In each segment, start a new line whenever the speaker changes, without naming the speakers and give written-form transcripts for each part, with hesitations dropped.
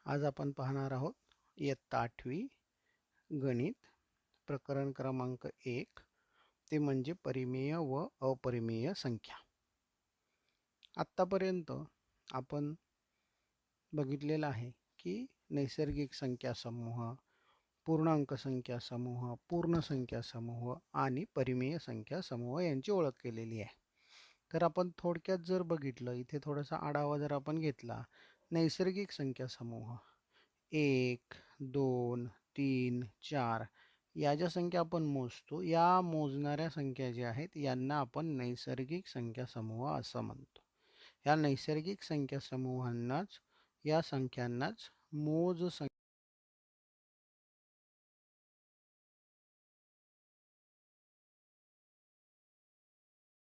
आज आपण पाहणार आहोत इयत्ता 8वी गणित प्रकरण क्रमांक 1 ते म्हणजे परिमेय व अपरिमेय संख्या। आत्तापर्यंत आपण बघितलेलं आहे की नैसर्गिक संख्या समूह, पूर्णांक संख्या समूह, पूर्ण संख्या समूह आणि परिमेय संख्या समूह यांची ओळख केलेली आहे। तर आपण थोडक्यात जर बघितलं, इथे थोडासा आढावा जर आपण घेतला, नैसर्गिक संख्या समूह 1, 2, 3, 4 या ज्या संख्या आपण मोजतो, या मोजणाऱ्या संख्या ज्या आहेत यांना आपण नैसर्गिक संख्या समूह असं म्हणतो। या नैसर्गिक संख्या समूहांनाच, या संख्यांनाच मोज संख्या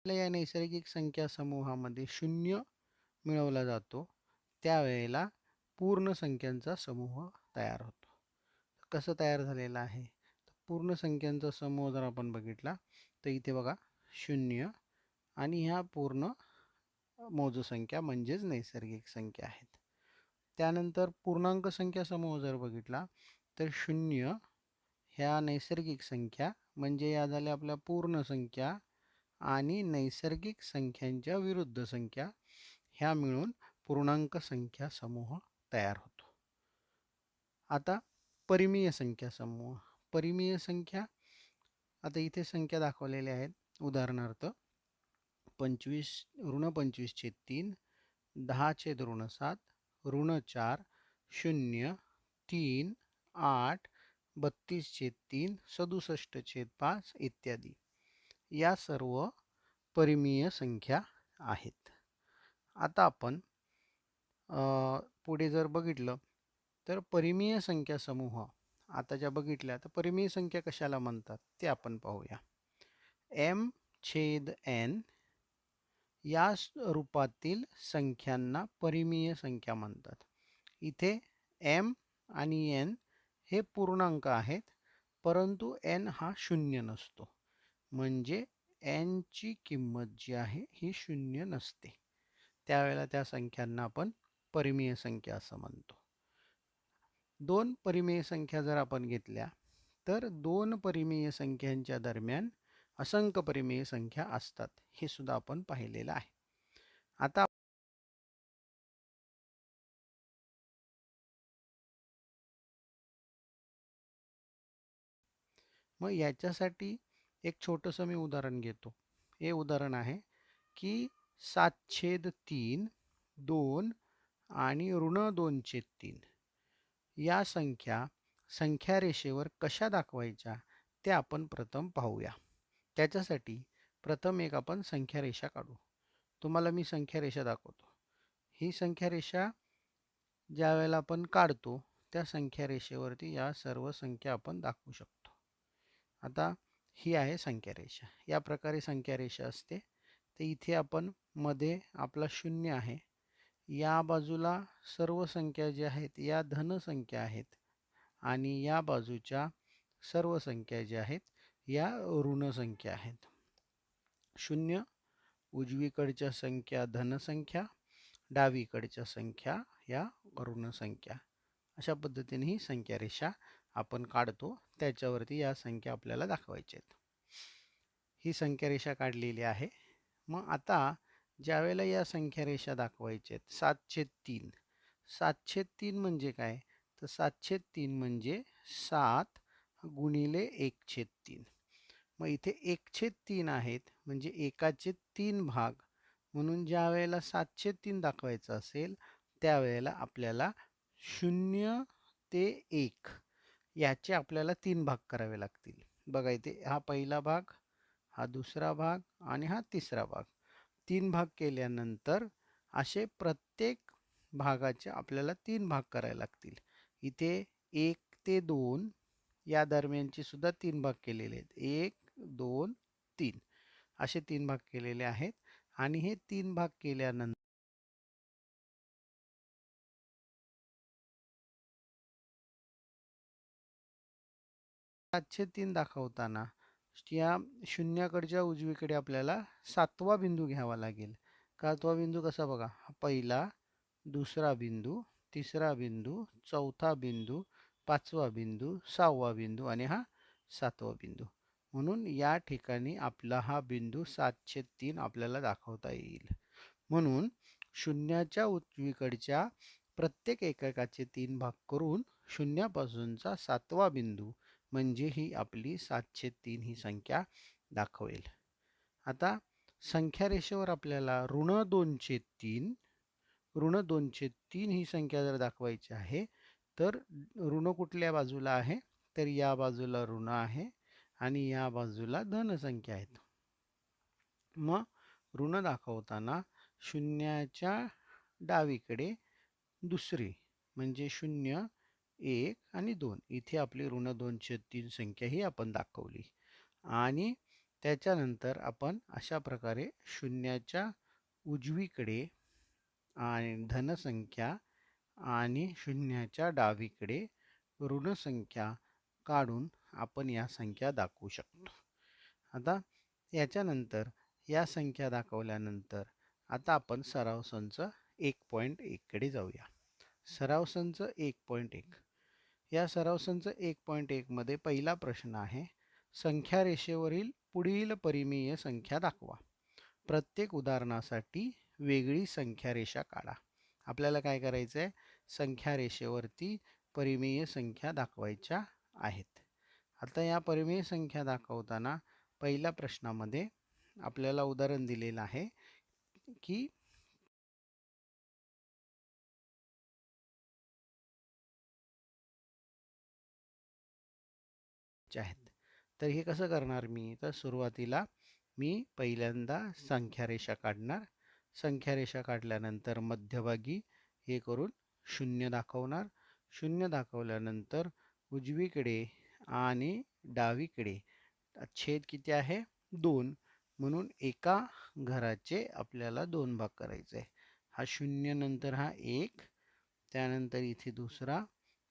या नैसर्गिक संख्या समूहामध्ये 0 मिळवला जातो, त्यावेळेला पूर्ण संख्यांचा समूह तयार होतो। कसं तयार झालेला आहे? पूर्ण संख्यांचा समूह जर आपण बघितला तर इथे बघा 0 आणि ह्या पूर्ण मोज संख्या म्हणजेच नैसर्गिक संख्या आहेत। त्यानंतर पूर्णांक संख्या समूह जर बघितला तर 0 ह्या नैसर्गिक संख्या म्हणजे या झाल्या आपल्या पूर्ण संख्या आणि नैसर्गिक संख्यांच्या विरुद्ध संख्या ह्या मिळून पूर्णांक संख्या समूह तयार होतो। आता परिमेय संख्या समूह, परिमेय संख्या, आता इथे संख्या दाखवलेल्या आहेत। उदाहरणार्थ 25 ऋण 25/3, 10/7, ऋण 4, 0, 3, 8, 32/3, 67/5 इत्यादी या सर्व परिमेय संख्या आहेत। आता आपण पुढे जर बघितलं तर परिमेय संख्या समूह आता ज्या बघितल्या, तर परिमेय संख्या कशाला म्हणतात ते आपण पाहूया। m/n या रूपातील संख्यांना परिमेय संख्या म्हणतात। इथे m आणि n हे पूर्णांक आहेत, परंतु n हा शून्य नसतो, म्हणजे n ची किंमत जी आहे ही शून्य नसते, त्यावेळेला त्या संख्यांना आपण परिमेय संख्या असं म्हणतो। दोन परिमेय संख्या जर आपण घेतल्या तर दोन परिमेय संख्यांच्या दरम्यान असंख्य परिमेय संख्या असतात, हे सुद्धा आपण पाहिलेलं आहे। आता मग याच्यासाठी एक छोटंसं मी उदाहरण घेतो। हे उदाहरण आहे की 7/3, 2 आणि ऋण 2/3 या संख्या संख्या रेषेवर कशा दाखवायच्या ते आपण प्रथम पाहूया। त्याच्यासाठी प्रथम एक आपण संख्या रेषा काढू। तुम्हाला मी संख्या रेषा दाखवतो। ही संख्या रेषा ज्या वेळेला आपण काढतो, त्या संख्या रेषेवरती या सर्व संख्या आपण दाखवू शकतो। आता ही आहे संख्या रेषा, या प्रकारे संख्या रेषा असते। तर इथे आपण मध्ये आपला 0 आहे, या बाजूला सर्व संख्या ज्या आहेत या धन संख्या आहेत आणि या बाजूच्या सर्व संख्या ज्या आहेत या ऋण संख्या आहेत। 0 उजवीकडच्या संख्या धन संख्या, डावीकडच्या संख्या या ऋण संख्या, अशा पद्धतीने ही संख्या रेषा आपण काढतो, त्याच्यावरती या संख्या आपल्याला दाखवायच्या आहेत। ही संख्या रेषा काढलेली आहे। मग आता ज्या वेळेला या संख्या रेषा दाखवायच्या आहेत, 7/3, 7/3 म्हणजे काय, तर 7/3 म्हणजे 7 गुणिले 1/3। मग इथे 1/3 आहेत म्हणजे एकाचे 3 भाग, म्हणून ज्या वेळेला 7/3 दाखवायचं असेल त्यावेळेला आपल्याला 0 ते 1 याचे आपल्याला 3 भाग करावे लागतील। बघा इथे हा पहिला भाग, हा दुसरा भाग आणि हा तिसरा भाग, 3 भाग केल्यानंतर असे प्रत्येक भागाचे आपल्याला 3 भाग करावे लागतील। इथे 1 ते 2 या दरम्यानचे सुद्धा 3 भाग केलेले आहेत, 1, 2, 3 असे 3 भाग केलेले आहेत। आणि हे 3 भाग केल्यानंतर 7/3 दाखवताना या शून्याकडच्या उजवीकडे आपल्याला 7वा बिंदू घ्यावा लागेल। 7वा बिंदू कसा, बघा, पहिला, दुसरा बिंदू तिसरा बिंदू, चौथा बिंदू, पाचवा बिंदू, सहावा बिंदू आणि हा सातवा बिंदू. म्हणून या ठिकाणी आपला हा बिंदू 7/3 आपल्याला दाखवता येईल. म्हणून शून्याच्या उजवीकडच्या प्रत्येक एककाचे 3 भाग करून शून्यापासूनचा सातवा बिंदू म्हणजे ही आपली 7/3 ही संख्या दाखवेल. आता संख्या रेषेवर आपल्याला ऋण 2/3 ही संख्या जर दाखवायची आहे तर ऋण कुठल्या बाजूला आहे, तर या बाजूला ऋण आहे आणि या बाजूला धन संख्या आहेत. मग ऋण दाखवताना शून्याच्या डावीकडे दुसरी म्हणजे 0, 1 आणि 2 इथे आपली ऋण 2/3 संख्या ही आपण दाखवली. आणि त्याच्यानंतर आपण अशा प्रकारे शून्याच्या उजवीकडे आणि धनसंख्या आणि शून्याच्या डावीकडे ऋण संख्या काढून आपण या संख्या दाखवू शकतो. आता याच्यानंतर या संख्या दाखवल्यानंतर आता आपण सराव संच 1.1 कडे जाऊया. सराव संच 1.1. या सराव संच 1.1 मध्ये पहिला प्रश्न आहे, संख्या रेषेवरील पुढील परिमेय संख्या दाखवा. प्रत्येक उदाहरणासाठी वेगळी संख्या रेषा काढा. आपल्याला काय करायचं आहे, संख्या रेषेवरती परिमेय संख्या दाखवायच्या आहेत. आता या परिमेय संख्या दाखवताना पहिल्या प्रश्नामध्ये आपल्याला उदाहरण दिलेलं आहे की आहेत. तर हे कसं करणार मी, तर सुरुवातीला मी पहिल्यांदा संख्या रेषा काढणार. संख्या रेषा काढल्यानंतर मध्यभागी हे करून 0 दाखवणार. 0 दाखवल्यानंतर उजवीकडे आणि डावीकडे छेद किती आहे, 2. म्हणून एका घराचे आपल्याला 2 भाग करायचे. हा 0 नंतर हा 1, त्यानंतर इथे दुसरा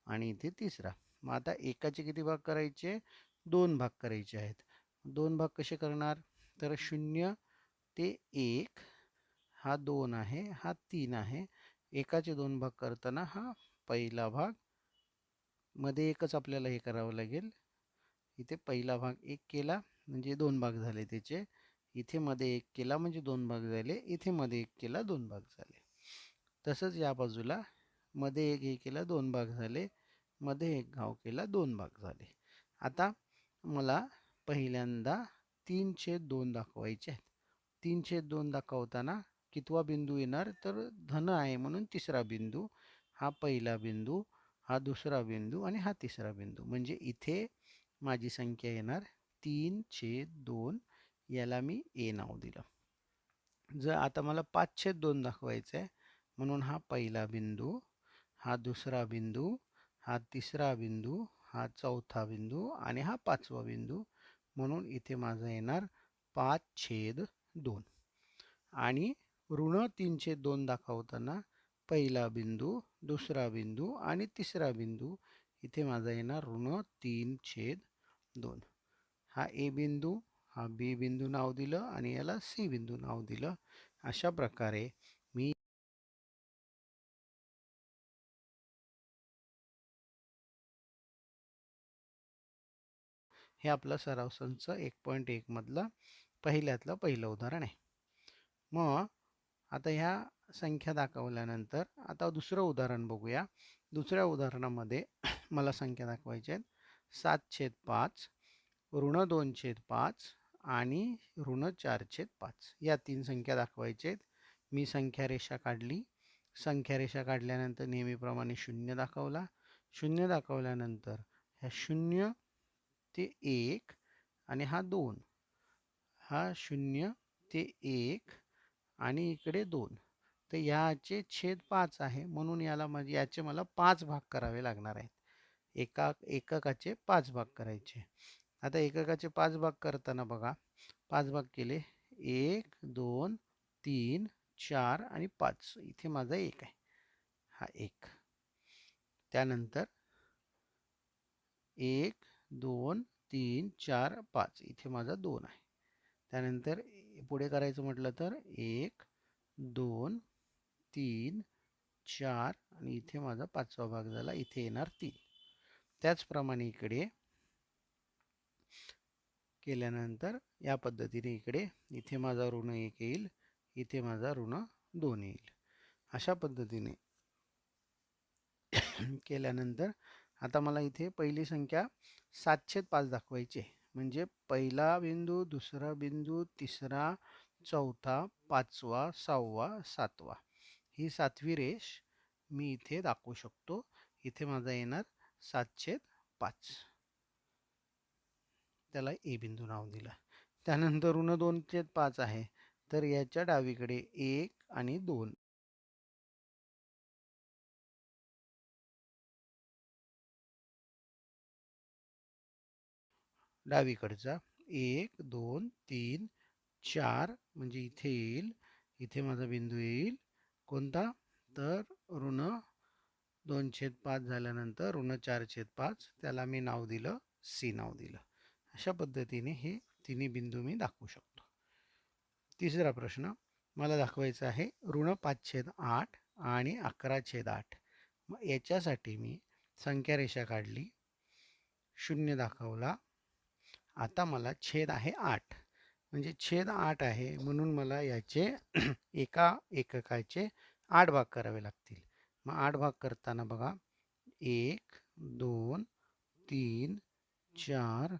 आणि इथे तिसरा. मग आता एकाचे किती भाग करायचे, 2 भाग करायचे आहेत. 2 भाग कसे करणार, तर 0 ते 1 हा 2 आहे, हा 3 आहे. एकाचे 2 भाग करताना हा पहिला भाग, मध्ये एकच आपल्याला हे करावं लागेल. इथे पहिला भाग 1 केला म्हणजे 2 भाग झाले त्याचे. इथे मध्ये 1 केला म्हणजे 2 भाग झाले. इथे मध्ये 1 केला 2 भाग झाले. तसंच या बाजूला मध्ये 1 हे केला 2 भाग झाले. मध्ये 1 घाव केला 2 भाग झाले. आता मला पहिल्यांदा 3/2 दाखवायचे आहेत. 3/2 दाखवताना कितवा बिंदू येणार, तर धन आहे म्हणून तिसरा बिंदू, हा पहिला बिंदू, हा दुसरा बिंदू आणि हा तिसरा बिंदू. म्हणजे इथे माझी संख्या येणार 3/2. याला मी ए नाव दिलं. जर आता मला 5/2 दाखवायचं आहे म्हणून हा पहिला बिंदू, हा दुसरा बिंदू, हा तिसरा बिंदू, हा चौथा बिंदू आणि हा पाचवा बिंदू. म्हणून इथे माझं येणार 5/2. आणि ऋण 3/2 दाखवताना पहिला बिंदू, दुसरा बिंदू आणि तिसरा बिंदू. इथे माझा येणार ऋण 3/2. हा ए बिंदू, हा बी बिंदू नाव दिलं आणि याला सी बिंदू नाव दिलं. अशा प्रकारे मी हे आपलं सराव संच 1.1 मधलं पहिल्यातलं पहिलं उदाहरण आहे. मग आता ह्या संख्या दाखवल्यानंतर आता दुसरं उदाहरण बघूया. दुसऱ्या उदाहरणामध्ये मला संख्या दाखवायच्या आहेत 7/5, ऋण 2/5 आणि ऋण 4/5. या 3 संख्या दाखवायच्या आहेत. मी संख्या रेषा काढली. संख्या रेषा काढल्यानंतर नेहमीप्रमाणे 0 दाखवला. 0 दाखवल्यानंतर ह्या 0 ते 1 आणि हा 2, हा 0 ते 1 आणि इकडे 2. तर याचे छेद 5 आहे म्हणून याचे मला 5 भाग करावे लागणार आहेत. एककाचे 5 भाग करायचे. आता एककाचे 5 भाग करताना बघा, 5 भाग केले, 1, 2, 3, 4 आणि 5. इथे माझा 1 आहे, हा 1. त्यानंतर 1, 2, 3, 4, 5. इथे माझा 2 आहे. त्यानंतर पुढे करायचं म्हटलं तर 1, 2, 3, 4 आणि इथे माझा 5वा भाग झाला. इथे येणार 3. त्याचप्रमाणे इकडे केल्यानंतर या पद्धतीने इथे माझा ऋण 1 येईल, इथे माझा ऋण 2 येईल. अशा पद्धतीने केल्यानंतर आता मला इथे पहिली संख्या 7/5 दाखवायची आहे. म्हणजे पहिला बिंदू, दुसरा बिंदू, तिसरा, चौथा, 5वा, 6वा, 7वा ही 7वी रेष मी इथे दाखवू शकतो. इथे माझा येणार 7/5. त्याला ए बिंदू नाव दिलं. त्यानंतर ऋण 2/5 आहे, तर याच्या डावीकडे 1 आणि 2 डावीकडचा 1 2 3 4 म्हणजे इथे येईल. इथे माझा बिंदू येईल कोणता, तर ऋण 2/5 झाल्यानंतर ऋण 4/5 त्याला मी नाव दिलं सी नाव दिलं. अशा पद्धतीने हे तिन्ही बिंदू मी दाखवू शकतो. तिसरा प्रश्न मला दाखवायचा आहे ऋण 5/8 आणि 11/8. मग याच्यासाठी मी संख्या रेषा काढली, 0 दाखवला. आता मला छेद आहे 8, म्हणजे छेद 8 आहे म्हणून मला याचे एका एककाचे 8 भाग करावे लागतील. मग 8 भाग करताना बघा 1 2 3 4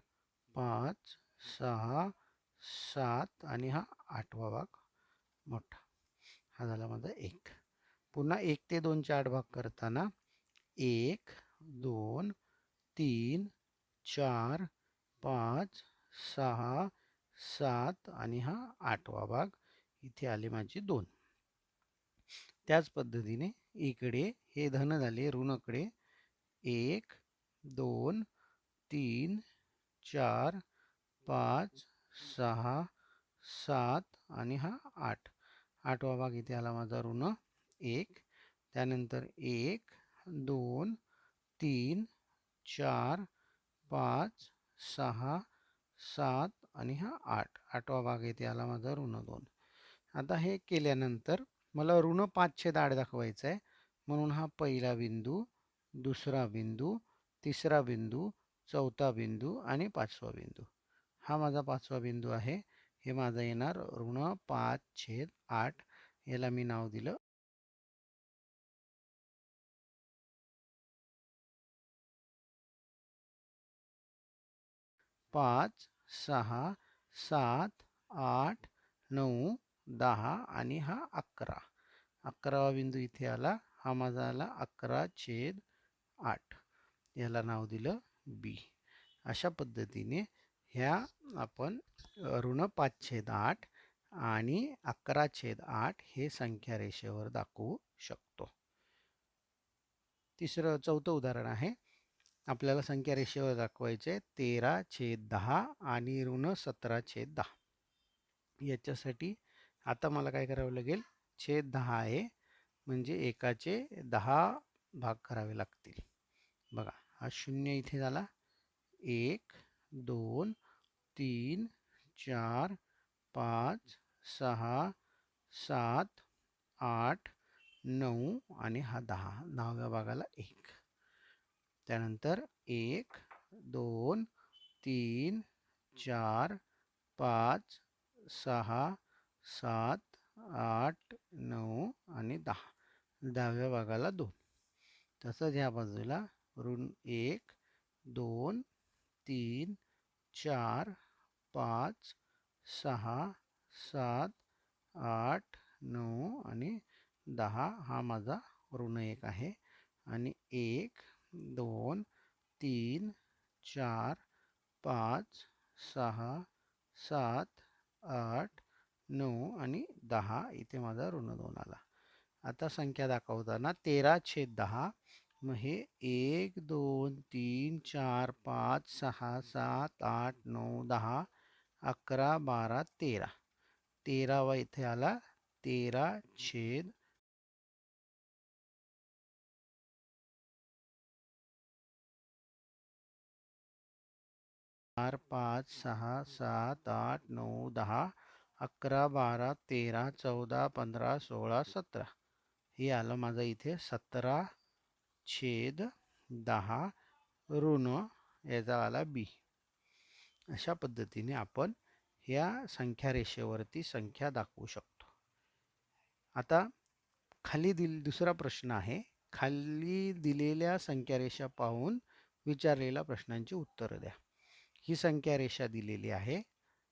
5 6 7 आणि हा 8वा भाग मोठा, हा झाला माझा 1. पुन्हा 1 ते 2 चे 8 भाग करताना 1 2 3 4 5 6 7 आणि हा 8वा भाग, इथे आले माझे 2. त्याच पद्धतीने इकडे हे धन झाले, ऋणकडे 1 2 3 4 5 6 7 आणि हा 8. 8वा भाग इथे आला माझा ऋण 1. त्यानंतर 1 2 3 4 5 6 7 आणि हा 8. 8वा भाग इथे आला माझा ऋण 2. आता हे केल्यानंतर मला ऋण 5/8 दाखवायचं आहे. म्हणून हा पहिला बिंदू, दुसरा बिंदू, तिसरा बिंदू, चौथा बिंदू आणि 5वा बिंदू. हा माझा 5वा बिंदू आहे. हे माझा येणार ऋण 5/8. याला मी नाव दिलं 5 6 7 8 9 10 आणि हा 11. 11वा बिंदू इथे आला, हा माझा आला 11/8. याला नाव दिलं बी. अशा पद्धतीने ह्या आपण ऋण 5/8 आणि 11/8 हे संख्या रेषेवर दाखवू शकतो. चौथं उदाहरण आहे. आपल्याला संख्या रेषेवर दाखवायचे 13/10 आणि ऋण 17/10. याच्यासाठी आता मला काय करावं लागेल, छेद 10 आहे म्हणजे एकाचे 10 भाग करावे लागतील. बघा हा 0 इथे झाला, 1 2 3 4 5 6 7 8 9 आणि हा 10. 10व्या भागाला 1. त्यानंतर 1 2 3 4 5 6 7 8 9 आणि 10. 10व्या भागाला 2. तसंच ह्या बाजूला ऋण 1 2 3 4 5 6 7 8 9 आणि 10. हा माझा ऋण 1 आहे. आणि 1 2 3 4 5 6 7 8 9 आणि 10. इथे माझा ऋण 2 आला. आता संख्या दाखवताना 13/10. मग हे 1 2 3 4 5 6 7 8 9 10 11 12 13. 13वा इथे आला 13/10. 4 5 6 7 8 9 10 11 12 13 14 15 16 17. हे आलं माझं इथे 17/10 ऋण याचा आला बी. अशा पद्धतीने आपण या संख्या रेषेवरती संख्या दाखवू शकतो. आता खाली दुसरा प्रश्न आहे. खाली दिलेल्या संख्या रेषा पाहून विचारलेल्या प्रश्नांची उत्तरं द्या. ही संख्या रेषा दिलेली आहे.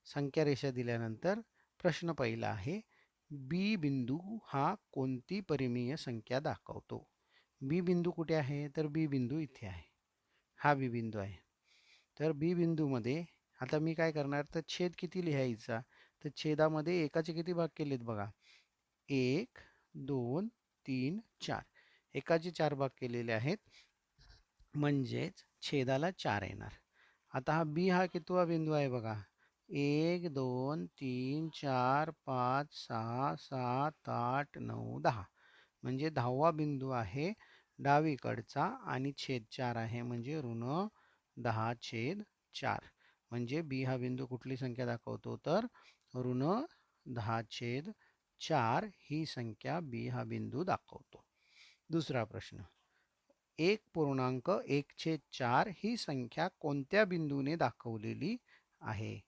संख्या रेषा दिल्यानंतर प्रश्न पहिला आहे, बी बिंदू हा कोणती परिमेय संख्या दाखवतो? बी बिंदू कुठे आहे? तर बी बिंदू इथे आहे. हा बी बिंदू आहे. तर बी बिंदूमध्ये आता मी काय करणार, तर छेद किती लिहायचा? तर छेदामध्ये एकाचे किती भाग केलेत बघा. 1, 2, 3, 4. एकाचे 4 भाग केलेले आहेत, म्हणजेच छेदाला 4 येणार. आता हा बी हा कितवा बिंदू आहे बघा. 1, 2, 3, 4, 5, 6, 7, 8, 9, 10. म्हणजे 10वा बिंदू आहे डावीकडचा आणि छेद 4 आहे, म्हणजे ऋण 10/4. म्हणजे बी हा बिंदू कुठली संख्या दाखवतो, तर ऋण 10/4 ही संख्या बी हा बिंदू दाखवतो. दुसरा प्रश्न, 1.1/4 ही संख्या कोणत्या बिंदूने दाखवलेली आहे?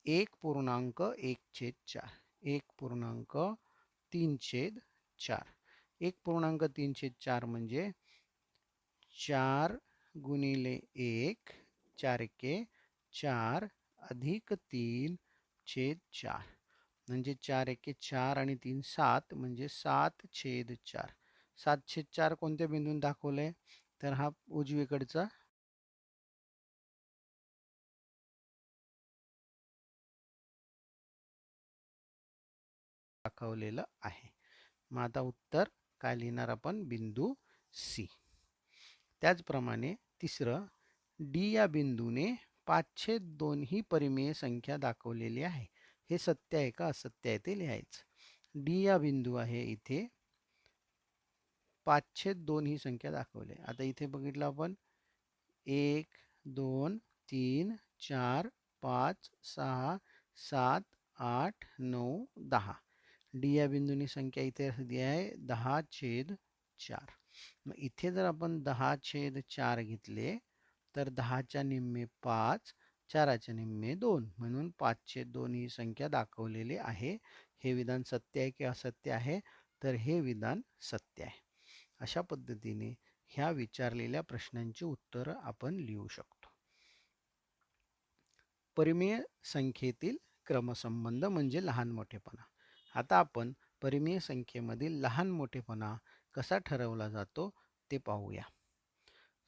1.1/4 1.3/4 1.3/4 म्हणजे 4 गुणिले 1 4 एके 4 अधिक 3/4 म्हणजे 4 एके 4 आणि 3 7 म्हणजे 7/4. 7/4 कोणत्या बिंदून दाखवलंय? तर हा उजवीकडचा दाखवलेलं आहे. मग आता उत्तर काय लिहिणार आपण? बिंदू सी. त्याचप्रमाणे तिसरं, डी या बिंदूने 5/2 ही परिमेय संख्या दाखवलेली आहे. हे सत्य आहे का असत्य आहे ते लिहायचं. डी या बिंदू आहे इथे 5/2 ही संख्या दाखवली. आता इथे बघितलं आपण 1, 2, 3, 4, 5, 6, 7, 8, 9, 10. डी या बिंदूनी संख्या इथे दिली आहे 10/4. मग इथे जर आपण 10/4 घेतले तर 10च्या निम्मे 5, 4च्या निम्मे 2 म्हणून 5/2 ही संख्या दाखवलेली आहे. हे विधान सत्य आहे की असत्य आहे? तर हे विधान सत्य आहे. अशा पद्धतीने ह्या विचारलेल्या प्रश्नांची उत्तरं आपण लिहू शकतो. परिमेय संख्येतील क्रमसंबंध म्हणजे लहान मोठेपणा. आता आपण परिमेय संख्येमधील लहान मोठेपणा कसा ठरवला जातो ते पाहूया.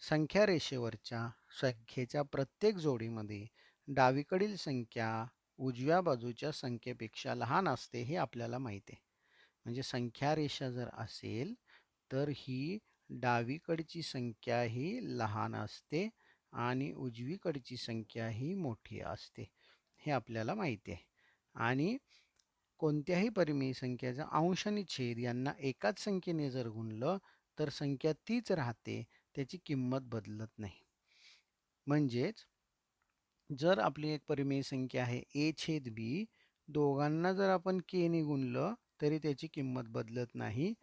संख्या रेषेवरच्या संख्येच्या प्रत्येक जोडीमध्ये डावीकडील संख्या उजव्या बाजूच्या संख्येपेक्षा लहान असते हे आपल्याला माहिती आहे. म्हणजे संख्या रेषा जर असेल तर ही डावीकडची संख्या ही लहान असते आणि उजवीकडची संख्या ही मोठी असते, हे आपल्याला माहिती आहे. आणि कोणत्याही परिमेय संख्येचा अंश आणि छेद यांना एकाच संख्येने जर गुणलं तर संख्या तीच राहते, त्याची किंमत बदलत नाही. म्हणजेच जर आपली एक परिमेय संख्या आहे a/b, दोघांना जर आपण k ने गुणलं तरी त्याची किंमत बदलत नाही.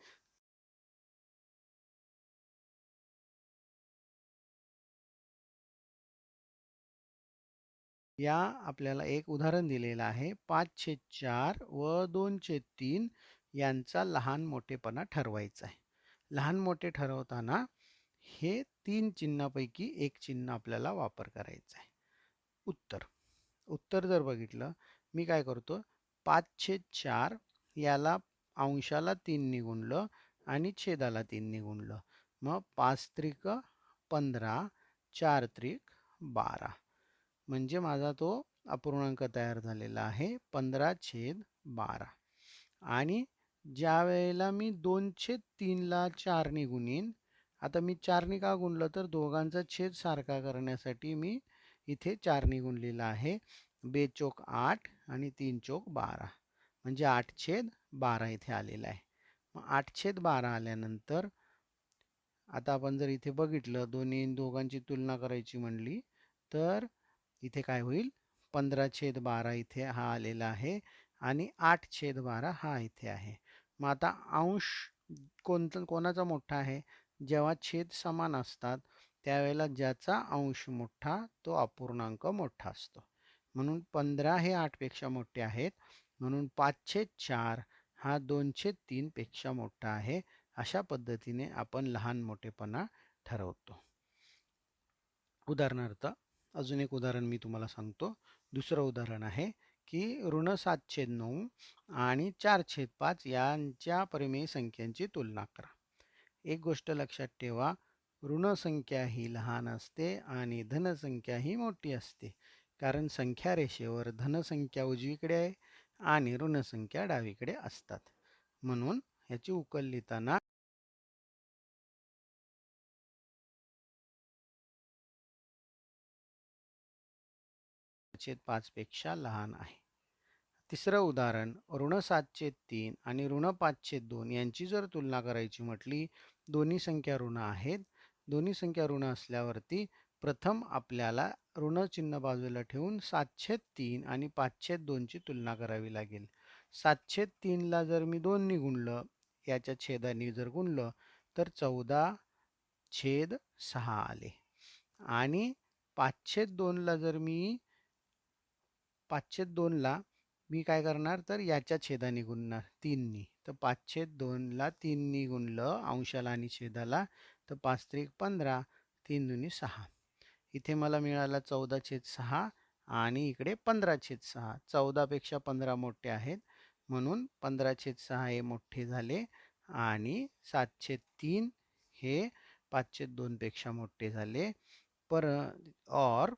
या आपल्याला एक उदाहरण दिलेलं आहे. 5/4 व 2/3 यांचा लहान मोठेपणा ठरवायचा आहे. लहान मोठे ठरवताना हे 3 चिन्हापैकी एक चिन्ह आपल्याला वापर करायचं आहे. उत्तर जर बघितलं, मी काय करतो, 5/4 याला अंशाला 3 ने गुणलं आणि छेदाला 3 ने गुणलं. मग 5त्रिक 15, 4त्रिक 12. म्हणजे माझा तो अपूर्णांक तयार झालेला आहे 15/12. आणि ज्या वेळेला मी 2/3ला 4 ने गुणीन, आता मी 4 ने का गुणलं तर दोघांचा छेद सारखा करण्यासाठी मी इथे 4 ने गुणलेला आहे. 2×4 = 8 आणि 3×4 = 12 म्हणजे 8/12 इथे आलेला आहे. मग 8/12 आल्यानंतर आता आपण जर इथे बघितलं दोघांची तुलना करायची म्हणली तर इथे काय होईल, 15/12 इथे हा आलेला आहे आणि 8/12 हा इथे आहे. मग आता अंश कोणाचा मोठा आहे? जेव्हा छेद समान असतात त्यावेळेला ज्याचा अंश मोठा तो अपूर्णांक मोठा असतो. म्हणून 15 हे 8 पेक्षा मोठे आहेत. म्हणून 5/4 हा 2/3 पेक्षा मोठा आहे. अशा पद्धतीने आपण लहान मोठेपणा ठरवतो. उदाहरणार्थ अजून एक उदाहरण मी तुम्हाला सांगतो. दुसरं उदाहरण आहे की ऋण 7/9 आणि 4/5 यांच्या परिमेय संख्यांची तुलना करा. एक गोष्ट लक्षात ठेवा, ऋण संख्या ही लहान असते आणि धनसंख्या ही मोठी असते. कारण संख्या रेषेवर धनसंख्या उजवीकडे आहे आणि ऋणसंख्या डावीकडे असतात. म्हणून याची उकल लिहिताना 5 पेक्षा लहान आहे. तिसरं उदाहरण ऋण 7/3 आणि ऋण 5/2 यांची जर तुलना करायची म्हटली, दोन्ही संख्या ऋण आहेत. दोन्ही संख्या ऋण असल्यावरती प्रथम आपल्याला ऋण चिन्ह बाजूला ठेवून 7/3 आणि 5/2 ची तुलना करावी लागेल. 7/3 ला जर मी 2 ने गुणलं, याच्या छेदाने जर गुणलं तर 14/6 आले. आणि 5/2 ला जर मी 5/2 ला मी काय करणार तर याच्या छेदाने गुणणार 3 नी. तर 5/2 ला 3 नी गुणलं अंशाला आणि छेदाला तर 5×3=15, 3 दुनी 6. इथे मला मिळाला 14/6 आणि इकडे 15/6. 14 पेक्षा 15 मोठे आहेत म्हणून 15/6 हे मोठे झाले आणि 7/3 हे 5/2 पेक्षा मोठे झाले. और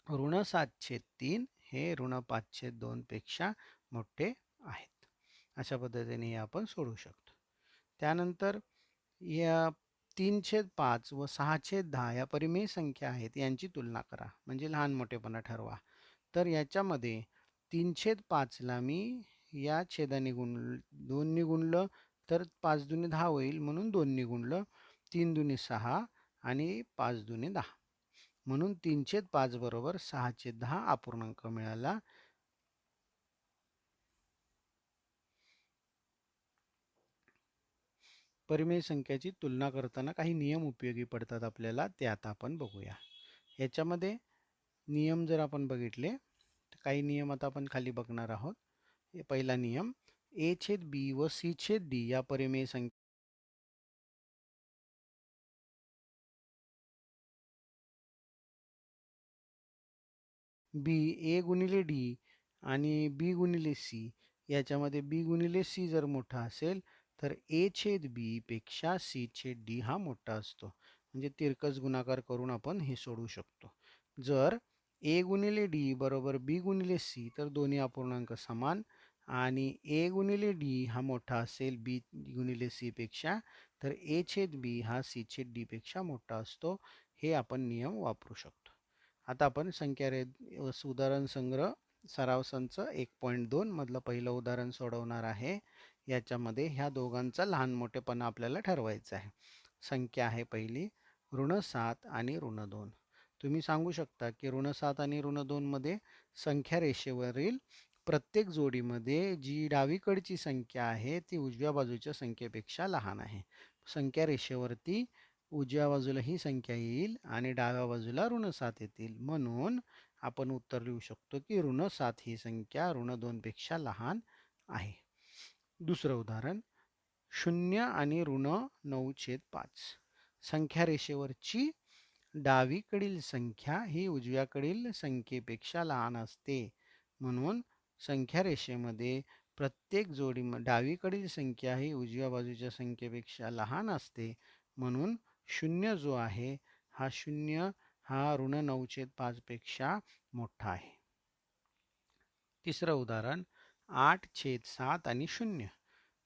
ऋण 7/3 हे ऋण 5/2 पेक्षा मोठे आहेत. अशा पद्धतीने आपण सोडवू शकतो. त्यानंतर या 3/5 व 6/10 या परिमेय संख्या आहेत यांची तुलना करा, म्हणजे लहान मोठेपणा ठरवा. तर याच्यामध्ये 3/5 ला मी या छेदाने 2 ने गुणलं तर 5 दुनी 10 होईल म्हणून 2 ने गुणलं, 3 दुनी 6 आणि 5 दुनी 10. म्हणून 3/5 बरोबर 6/10 अपूर्णांक मिळाला. परिमेय संख्याची तुलना करताना काही नियम उपयोगी पडतात आपल्याला, ते आता आपण बघूया. याच्यामध्ये नियम जर आपण बघितले तर काही नियम आता आपण खाली बघणार आहोत. पहिला नियम, A/B व C/D या परिमेय संख्या A गुणिले D आणि B गुणिले C याच्यामध्ये B गुणिले C जर मोठा असेल तर A/B पेक्षा C/D हा मोठा असतो. म्हणजे तिरकस गुणाकार करून आपण हे सोडवू शकतो. जर A गुणिले D बरोबर B गुणिले C तर दोन्ही अपूर्णांक समान आणि A गुणिले D हा मोठा असेल B गुणिले C पेक्षा तर A/B हा C/D पेक्षा मोठा असतो. हे आपण नियम वापरू शकतो. आता आपण संख्या उदाहरण संग्रह सराव संच 1.2 मधलं पहिलं उदाहरण सोडवणार आहे. याच्यामध्ये ह्या दोघांचा लहान मोठेपणा आपल्याला ठरवायचा आहे. संख्या आहे पहिली ऋण 7 आणि ऋण 2. तुम्ही सांगू शकता की ऋण 7 आणि ऋण 2 मध्ये संख्या रेषेवरील प्रत्येक जोडीमध्ये जी डावीकडची संख्या आहे ती उजव्या बाजूच्या संख्येपेक्षा लहान आहे. संख्या रेषेवरती उजव्या बाजूला ही संख्या येईल आणि डाव्या बाजूला ऋण 7 येतील. म्हणून आपण उत्तर लिहू शकतो की ऋण 7 ही संख्या ऋण 2 पेक्षा लहान आहे. दुसरं उदाहरण 0 आणि ऋण 9/5. संख्या रेषेवरची डावीकडील संख्या ही उजव्याकडील संख्येपेक्षा लहान असते. म्हणून संख्या रेषेमध्ये प्रत्येक जोडी डावीकडील संख्या ही उजव्या बाजूच्या संख्येपेक्षा लहान असते. म्हणून 0 जो आहे हा 0 हा ऋण 9/5 पेक्षा मोठा आहे. तिसरं उदाहरण 8/7 आणि 0.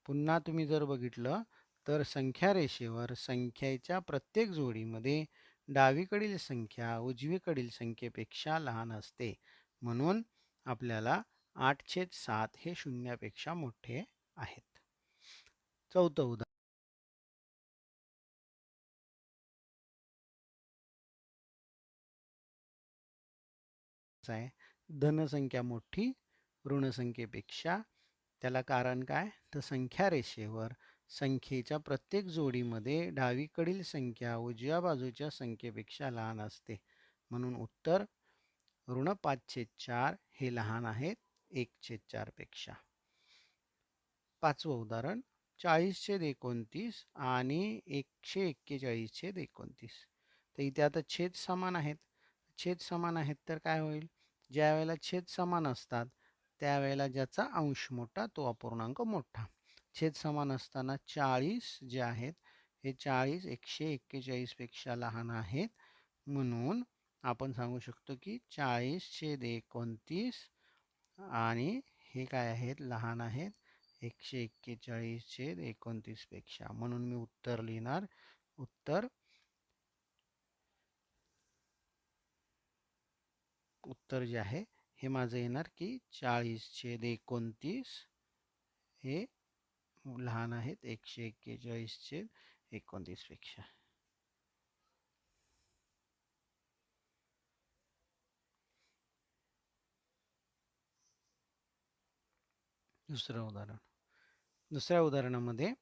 पुन्हा तुम्ही जर बघितलं तर संख्या रेषेवर संख्येच्या प्रत्येक जोडीमध्ये डावीकडील संख्या उजवीकडील संख्येपेक्षा लहान असते. म्हणून आपल्याला 8/7 हे 0 पेक्षा मोठे आहेत. चौथं उदाहरण आहे धनसंख्या मोठी ऋणसंख्येपेक्षा. त्याला कारण काय तर संख्या रेषेवर संख्येच्या प्रत्येक जोडीमध्ये डावीकडील संख्या उजव्या बाजूच्या संख्येपेक्षा लहान असते. म्हणून उत्तर ऋण 5/4 हे लहान आहेत 1/4 पेक्षा. पाचवं उदाहरण 40/29 आणि 141/29. तर इथे आता छेद समान आहेत. छेद समान आहेत तर काय होईल? ज्या वेळेला छेद समान असतात त्यावेळेला ज्याचा अंश मोठा तो अपूर्णांक मोठा. छेद समान असताना 40 जे आहेत हे 40 141 पेक्षा लहान आहेत. म्हणून आपण सांगू शकतो की 40/29 आणि हे काय आहेत? लहान आहेत 141/29 पेक्षा. म्हणून मी उत्तर लिहिणार. उत्तर जे आहे हे माझं येणार की 40/29 हे लहान आहेत 141/29 पेक्षा. दुसरं उदाहरण. दुसऱ्या उदाहरणामध्ये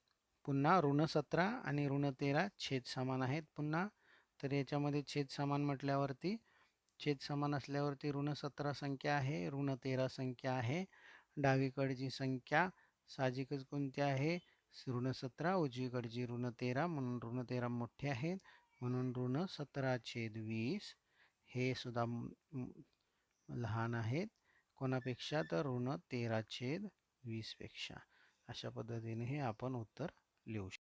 पुन्हा ऋण 17 आणि ऋण 13 छेद समान आहेत पुन्हा. तर याच्यामध्ये छेद समान म्हटल्यावरती छेद समान असल्यावरती ऋण 17 संख्या आहे, ऋण 13 संख्या आहे. डावीकडची संख्या साहजिकच कोणती आहे? ऋण 17, उजवीकडची ऋण 13, म्हणून ऋण 13 मोठे आहेत. म्हणून ऋण 17/20 हे सुद्धा लहान आहेत. कोणापेक्षा? तर ऋण 13/20 पेक्षा. अशा पद्धतीने हे आपण उत्तर लिहू शकतो.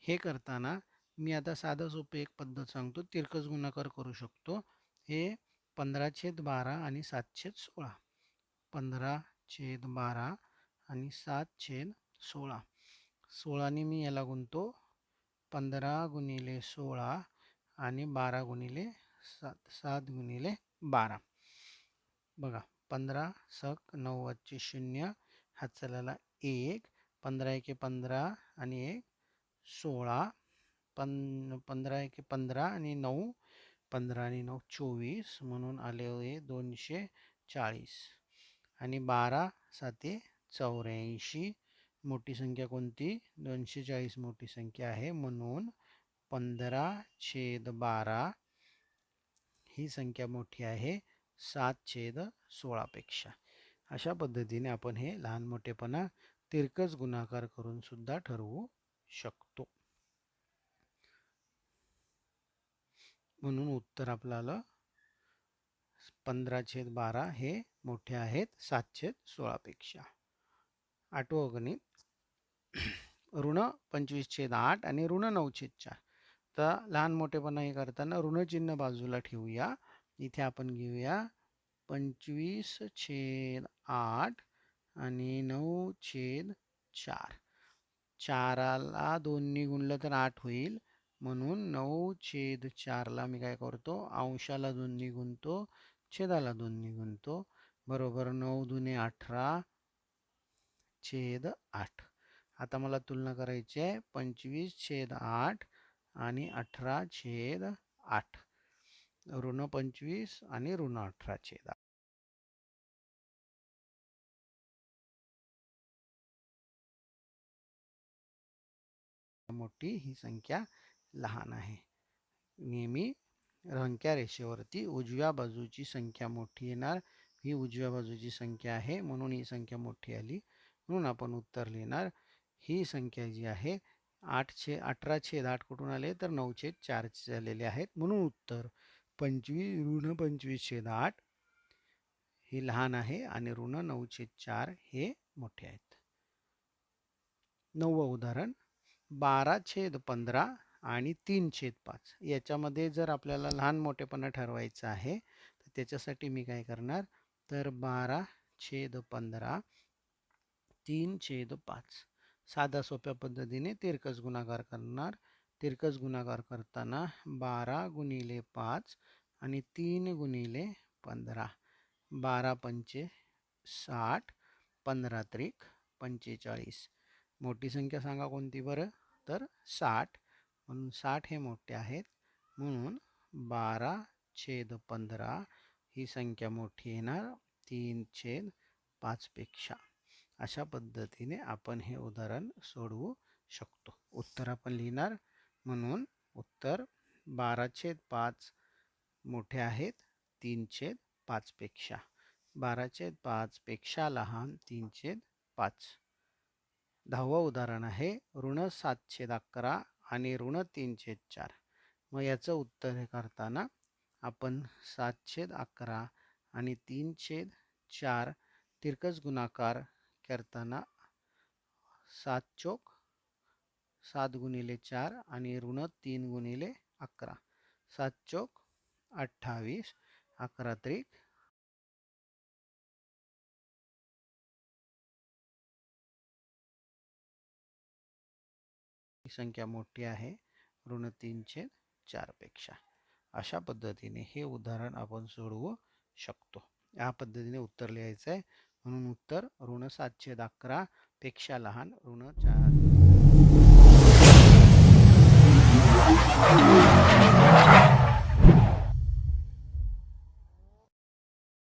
हे करताना मी आता साधं सोपं एक पद्धत सांगतो. तिरकस गुणाकार करू शकतो. हे 15/12 आणि 7/16. 15/12 आणि 7/16. 16ने मी याला गुणतो. 15 गुणिले 16 आणि 12 गुणिले 7. 7 गुणिले 12. बघा 15 सक 9 0 हात चालला 1. 15 एके 15 आणि 1 16. 15 एके 15 आणि 9. 15 आणि 9 24. म्हणून आले 240. आणि 12 7 84. मोठी संख्या कोणती? 240 मोठी संख्या आहे. म्हणून 15/12 ही संख्या मोठी आहे 7/16 पेक्षा. अशा पद्धतीने आपण हे लहान मोठेपणा तिरकस गुणाकार करून सुद्धा ठरवू शकतो. म्हणून उत्तर आपल्याला 15/12 हे मोठे आहेत 7/16 पेक्षा. आठवं गणित ऋण 25/8 आणि ऋण 9/4. तर लहान मोठेपणा हे करताना ऋण चिन्ह बाजूला ठेवूया. इथे आपण घेऊया 25/8 आणि 9/4. 4ला 2ने गुणलं तर 8 होईल. म्हणून 9/4ला मी काय करतो? अंशाला 2ने गुणतो, छेदाला 2ने गुणतो. बरोबर 9 दुने 18/8. आता मला तुलना करायची आहे 25/8 आणि 18/8. ऋण 25 आणि ऋण 18/8. मोठी ही संख्या लहान आहे. नेहमी रंक्या रेषेवरती उजव्या बाजूची संख्या मोठी येणार. ही उजव्या बाजूची संख्या आहे म्हणून ही संख्या मोठी आली. म्हणून आपण उत्तर लिहिणार. ही संख्या जी आहे 18/8 कुठून आले? तर 9/4 झालेले आहेत. म्हणून उत्तर 25 ऋण 25/8 हे लहान आहे आणि ऋण 9/4 हे मोठे आहेत. 9वं उदाहरण 12/15 आणि 3/5. याच्यामध्ये जर आपल्याला लहान मोठेपणा ठरवायचा आहे तर त्याच्यासाठी मी काय करणार? तर 12/15 3/5. साध्या सोप्या पद्धतीने तिरकस गुणाकार करणार. तिरकस गुणाकार करताना 12 गुणिले 5 आणि 3 गुणिले 15. 12 पंचे 60. 15 त्रिक 45. मोठी संख्या सांगा कोणती बरं? तर 60. म्हणून 60 हे मोठे आहेत. म्हणून 12/15 ही संख्या मोठी येणार 3/5 पेक्षा. अशा पद्धतीने आपण हे उदाहरण सोडवू शकतो. उत्तर आपण लिहिणार, म्हणून उत्तर 12/5 मोठे आहेत 3/5 पेक्षा. 12/5 पेक्षा लहान 3/5. 10वं उदाहरण आहे ऋण 7/11 आणि ऋण 3/4. मग याचं उत्तर हे करताना आपण 7/11 आणि 3/4 तिरकस गुणाकार करताना 7 चोक 7 गुणिले 4 आणि ऋण 3 गुणिले 11. 7 चोक 28, 11 त्रिक ही संख्या मोठी आहे ऋण 3/4 पेक्षा. अशा पद्धतीने हे उदाहरण आपण सोडवू शकतो. या पद्धतीने उत्तर लिहायचं आहे, म्हणून उत्तर ऋण 7/11 पेक्षा लहान ऋण 4